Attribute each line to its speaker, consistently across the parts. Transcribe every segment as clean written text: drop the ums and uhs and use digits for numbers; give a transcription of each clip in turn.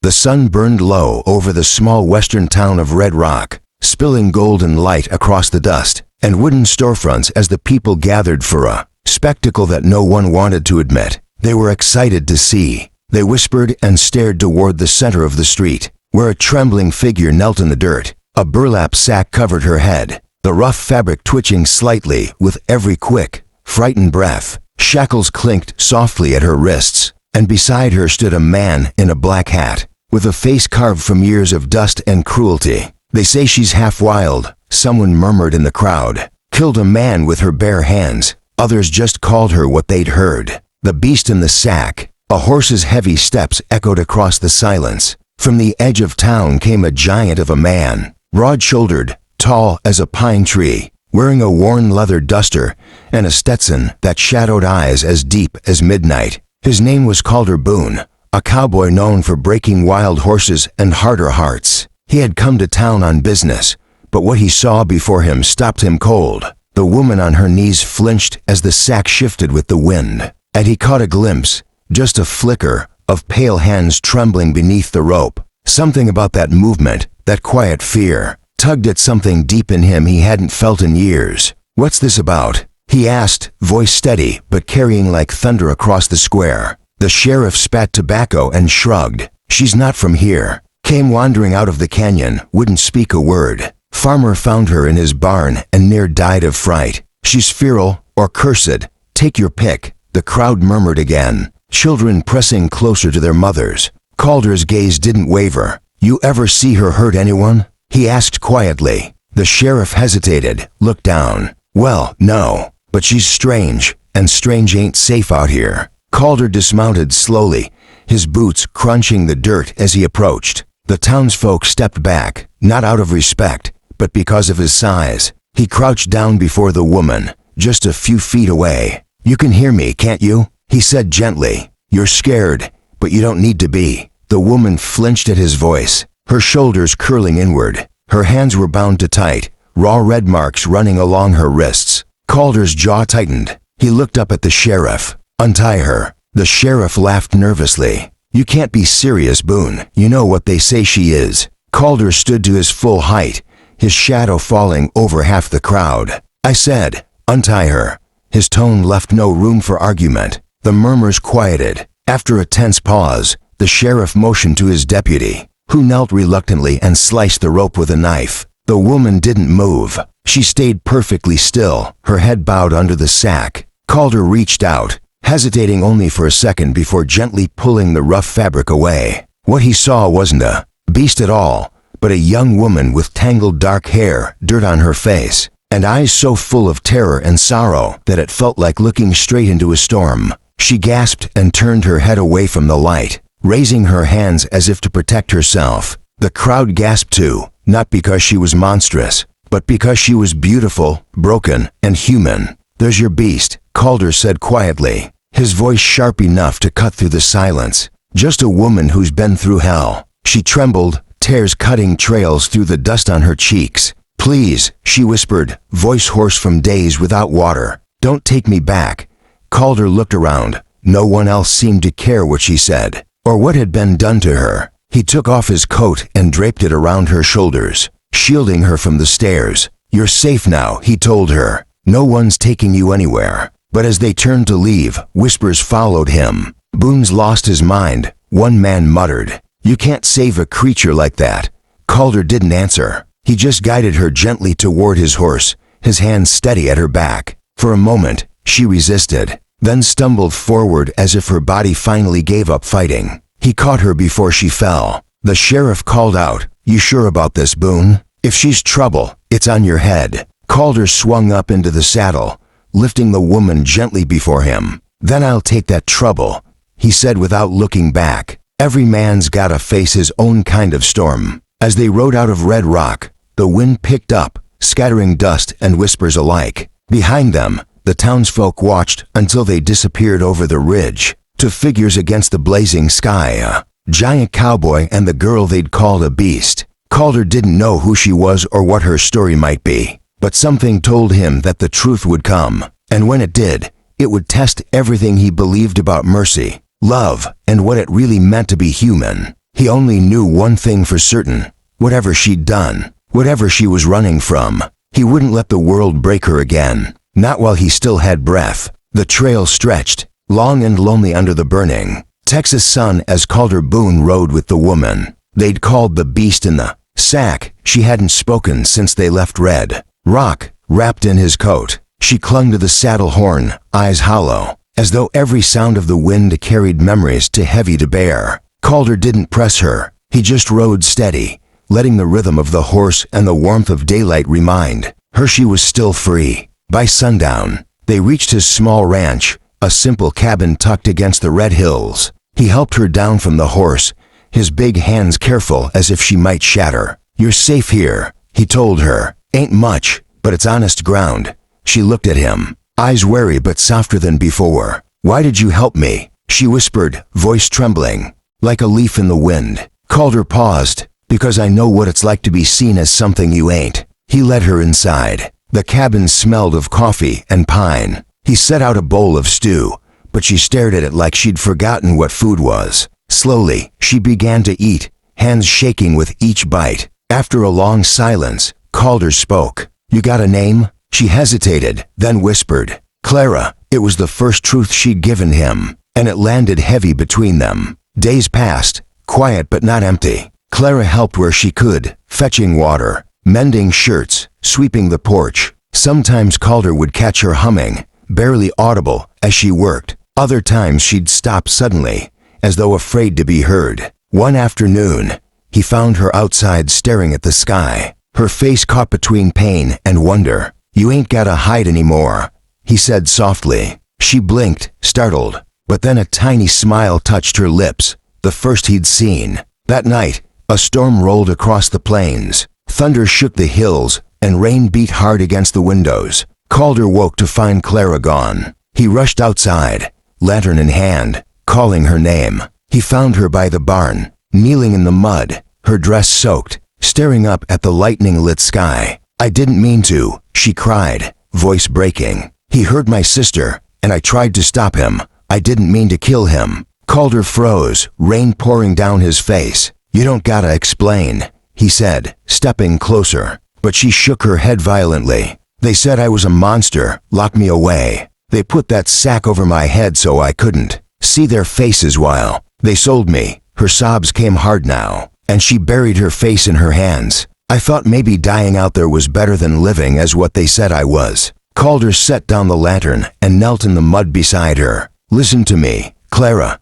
Speaker 1: The sun burned low over the small western town of Red Rock, spilling golden light across the dust and wooden storefronts as the people gathered for a spectacle that no one wanted to admit they were excited to see. They whispered and stared toward the center of the street, where a trembling figure knelt in the dirt. A burlap sack covered her head, the rough fabric twitching slightly with every quick, frightened breath. Shackles clinked softly at her wrists, and beside her stood a man in a black hat, with a face carved from years of dust and cruelty. "They say she's half wild," someone murmured in the crowd. "Killed a man with her bare hands." Others just called her what they'd heard. The beast in the sack. A horse's heavy steps echoed across the silence. From the edge of town came a giant of a man, broad-shouldered, tall as a pine tree, wearing a worn leather duster and a Stetson that shadowed eyes as deep as midnight. His name was Calder Boone, a cowboy known for breaking wild horses and harder hearts. He had come to town on business, but what he saw before him stopped him cold. The woman on her knees flinched as the sack shifted with the wind, and he caught a glimpse, just a flicker, of pale hands trembling beneath the rope. Something about that movement, that quiet fear, tugged at something deep in him he hadn't felt in years. "What's this about?" he asked, voice steady but carrying like thunder across the square. The sheriff spat tobacco and shrugged. "She's not from here. Came wandering out of the canyon, wouldn't speak a word. Farmer found her in his barn and near died of fright. She's feral or cursed. Take your pick." The crowd murmured again, children pressing closer to their mothers. Calder's gaze didn't waver. "You ever see her hurt anyone?" he asked quietly. The sheriff hesitated, looked down. "Well, no, but she's strange, and strange ain't safe out here." Calder dismounted slowly, his boots crunching the dirt as he approached. The townsfolk stepped back, not out of respect, but because of his size. He crouched down before the woman, just a few feet away. "You can hear me, can't you?" he said gently. "You're scared, but you don't need to be." The woman flinched at his voice, her shoulders curling inward. Her hands were bound to tight, raw red marks running along her wrists. Calder's jaw tightened. He looked up at the sheriff. "Untie her." The sheriff laughed nervously. "You can't be serious, Boone. You know what they say she is." Calder stood to his full height, his shadow falling over half the crowd. "I said, untie her." His tone left no room for argument. The murmurs quieted. After a tense pause, the sheriff motioned to his deputy, who knelt reluctantly and sliced the rope with a knife. The woman didn't move. She stayed perfectly still, her head bowed under the sack. Calder reached out, hesitating only for a second before gently pulling the rough fabric away. What he saw wasn't a beast at all, but a young woman with tangled dark hair, dirt on her face, and eyes so full of terror and sorrow that it felt like looking straight into a storm. She gasped and turned her head away from the light, raising her hands as if to protect herself. The crowd gasped too, not because she was monstrous, but because she was beautiful, broken, and human. "There's your beast," Calder said quietly, his voice sharp enough to cut through the silence. "Just a woman who's been through hell." She trembled, tears cutting trails through the dust on her cheeks. "Please," she whispered, voice hoarse from days without water. "Don't take me back." Calder looked around. No one else seemed to care what she said, or what had been done to her. He took off his coat and draped it around her shoulders, shielding her from the stairs. "You're safe now," he told her. "No one's taking you anywhere." But as they turned to leave, whispers followed him. "Boone's lost his mind," one man muttered. "You can't save a creature like that." Calder didn't answer. He just guided her gently toward his horse, his hands steady at her back. For a moment, she resisted, then stumbled forward as if her body finally gave up fighting. He caught her before she fell. The sheriff called out, "You sure about this, Boone? If she's trouble, it's on your head." Calder swung up into the saddle, lifting the woman gently before him. "Then I'll take that trouble," he said without looking back. Every man's gotta face his own kind of storm. As they rode out of Red Rock, the wind picked up, scattering dust and whispers alike. Behind them, the townsfolk watched until they disappeared over the ridge, to figures against the blazing sky, a giant cowboy and the girl they'd called a beast. Calder didn't know who she was or what her story might be, but something told him that the truth would come, and when it did, it would test everything he believed about mercy, love, and what it really meant to be human. He only knew one thing for certain. Whatever she'd done, whatever she was running from, he wouldn't let the world break her again. Not while he still had breath. The trail stretched, long and lonely under the burning Texas sun as Calder Boone rode with the woman they'd called the beast in the sack. She hadn't spoken since they left Red Rock. Wrapped in his coat, she clung to the saddle horn, eyes hollow, as though every sound of the wind carried memories too heavy to bear. Calder didn't press her. He just rode steady, letting the rhythm of the horse and the warmth of daylight remind her she was still free. By sundown, they reached his small ranch, a simple cabin tucked against the red hills. He helped her down from the horse, his big hands careful as if she might shatter. "You're safe here," he told her. "Ain't much, but it's honest ground." She looked at him, eyes wary but softer than before. "Why did you help me?" she whispered, voice trembling like a leaf in the wind. Calder paused. "Because I know what it's like to be seen as something you ain't." He led her inside. The cabin smelled of coffee and pine. He set out a bowl of stew, but she stared at it like she'd forgotten what food was. Slowly, she began to eat, hands shaking with each bite. After a long silence, Calder spoke. "You got a name?" She hesitated, then whispered, "Clara." It was the first truth she'd given him, and it landed heavy between them. Days passed, quiet but not empty. Clara helped where she could, fetching water, mending shirts, sweeping the porch. Sometimes Calder would catch her humming, barely audible, as she worked. Other times she'd stop suddenly, as though afraid to be heard. One afternoon, he found her outside staring at the sky, her face caught between pain and wonder. "You ain't gotta hide anymore," he said softly. She blinked, startled, but then a tiny smile touched her lips, the first he'd seen. That night, a storm rolled across the plains. Thunder shook the hills, and rain beat hard against the windows. Calder woke to find Clara gone. He rushed outside, lantern in hand, calling her name. He found her by the barn, kneeling in the mud, her dress soaked, staring up at the lightning-lit sky. "I didn't mean to," she cried, voice breaking. "He hurt my sister, and I tried to stop him. I didn't mean to kill him." Calder froze, rain pouring down his face. "You don't gotta explain," he said, stepping closer. But she shook her head violently. "They said I was a monster, locked me away. They put that sack over my head so I couldn't see their faces while they sold me." Her sobs came hard now, and she buried her face in her hands. "I thought maybe dying out there was better than living as what they said I was." Calder set down the lantern and knelt in the mud beside her. "Listen to me, Clara,"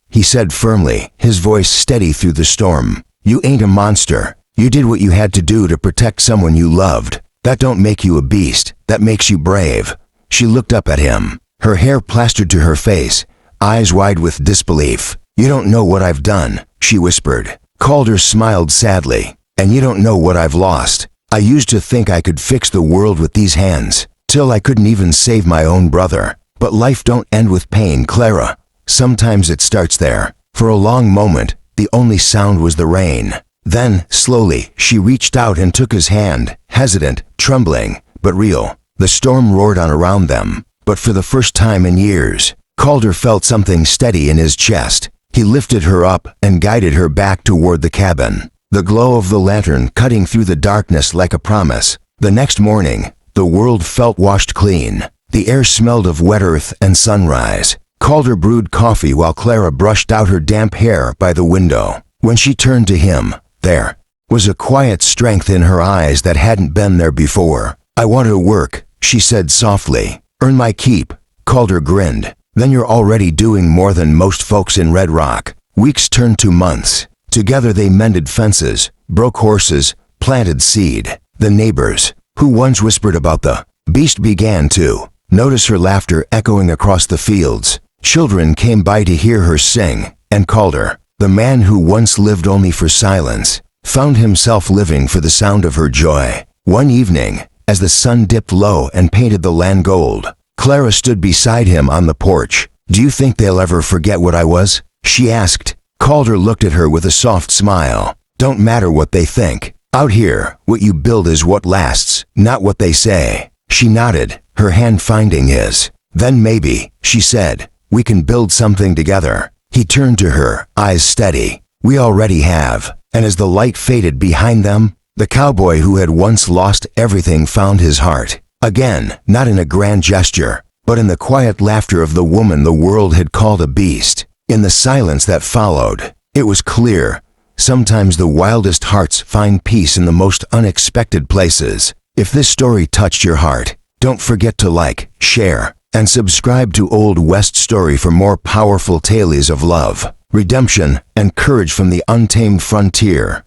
Speaker 1: he said firmly, his voice steady through the storm. "You ain't a monster. You did what you had to do to protect someone you loved. That don't make you a beast, that makes you brave." She looked up at him, her hair plastered to her face, eyes wide with disbelief. "You don't know what I've done," she whispered. Calder smiled sadly. "And you don't know what I've lost. I used to think I could fix the world with these hands, till I couldn't even save my own brother. But life don't end with pain, Clara. Sometimes it starts there." For a long moment, the only sound was the rain. Then, slowly, she reached out and took his hand, hesitant, trembling, but real. The storm roared on around them, but for the first time in years, Calder felt something steady in his chest. He lifted her up and guided her back toward the cabin, the glow of the lantern cutting through the darkness like a promise. The next morning, the world felt washed clean. The air smelled of wet earth and sunrise. Calder brewed coffee while Clara brushed out her damp hair by the window. When she turned to him, there was a quiet strength in her eyes that hadn't been there before. "I want to work," she said softly. "Earn my keep." Calder grinned. "Then you're already doing more than most folks in Red Rock." Weeks turned to months. Together they mended fences, broke horses, planted seed. The neighbors, who once whispered about the beast, began to notice her laughter echoing across the fields. Children came by to hear her sing, and Calder, the man who once lived only for silence, found himself living for the sound of her joy. One evening, as the sun dipped low and painted the land gold, Clara stood beside him on the porch. "Do you think they'll ever forget what I was?" she asked. Calder looked at her with a soft smile. "Don't matter what they think. Out here, what you build is what lasts, not what they say." She nodded, her hand finding his. "Then maybe," she said, "we can build something together." He turned to her, eyes steady. We already have. And as the light faded behind them, the cowboy who had once lost everything found his heart. Again, not in a grand gesture, but in the quiet laughter of the woman the world had called a beast. In the silence that followed, it was clear. Sometimes the wildest hearts find peace in the most unexpected places. If this story touched your heart, don't forget to like, share, and subscribe to Old West Story for more powerful tales of love, redemption, and courage from the untamed frontier.